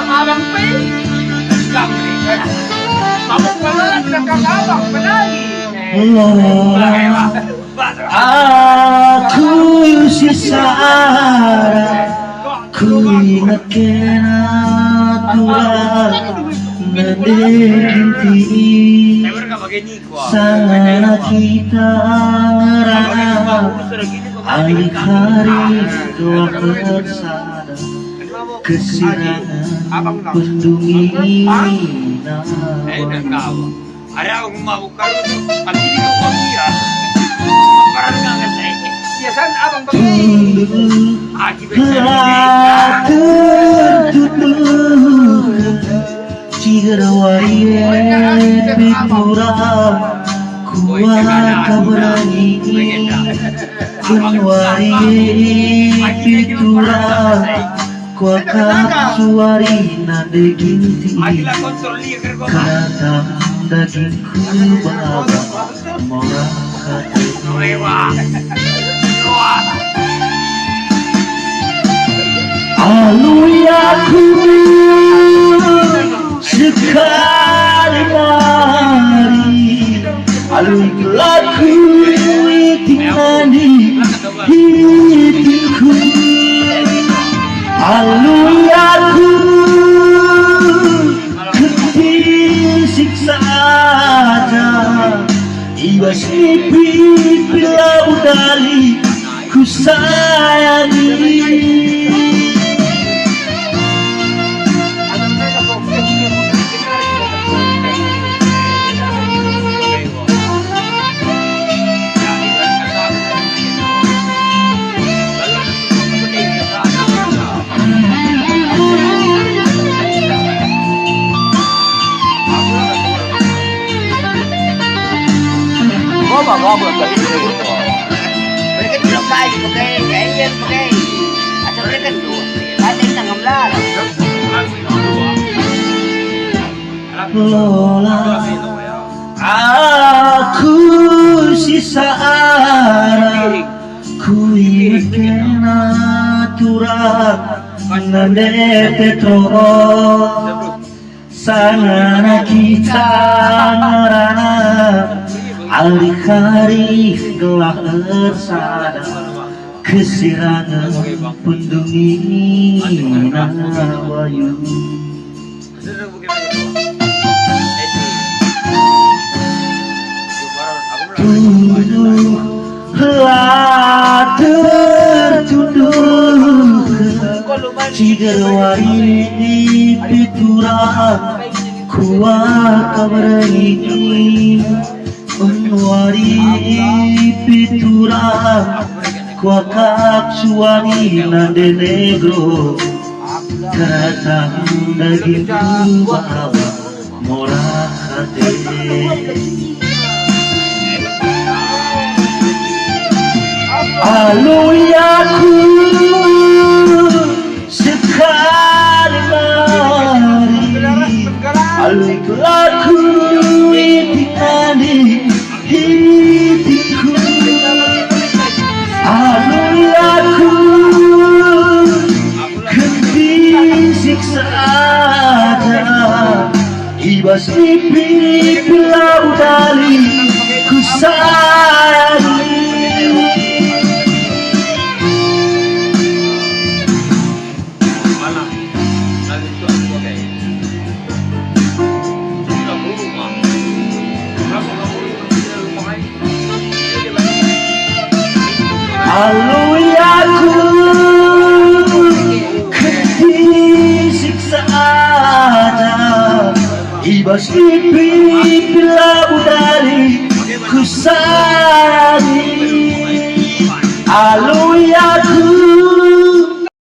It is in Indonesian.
abang pa eh. Mabuk pa na lang, nakakabang pa lagi. Aku sesara ku ingat kenaturan ngedekinti sana kita ngerana alih-alih doa bersama kesirangan pendungina. Ada aku mau kalau pagi ini kau kira makan nggak saya? Biasaan abang pa Telah tertutup Cigarawai Pitura Kuat kabrani Kunwari Pitura Kuat suari nade ginti Katang dagingku bawa Morang kate Alui aku sekali mari Alui laku itimani hidupku Alui aku ketisik saja Ibas mimpi bila udali ku sayangi mereka tidak pakai kain pakai asal mereka tuh ada yang tanggap lah Lola aku sisara ku ingin aturan nande petro sana kita ngerana alih-alih gelah ersada kesirangan pendungina wayu Tuduh lah tertuduh Cigarwari Pitura Kuat kabrani Unwari Pitura Kuakak suami nade negro Katang dagingku bawa Morah hati Alui aku sekali mari Alui laku itimani hidupku Alui aku ketisik saja Ibas mimpi bila udali ku sayangi Alui aku ketisik saja Ibas mimpi bila budari ku sayangi Alui aku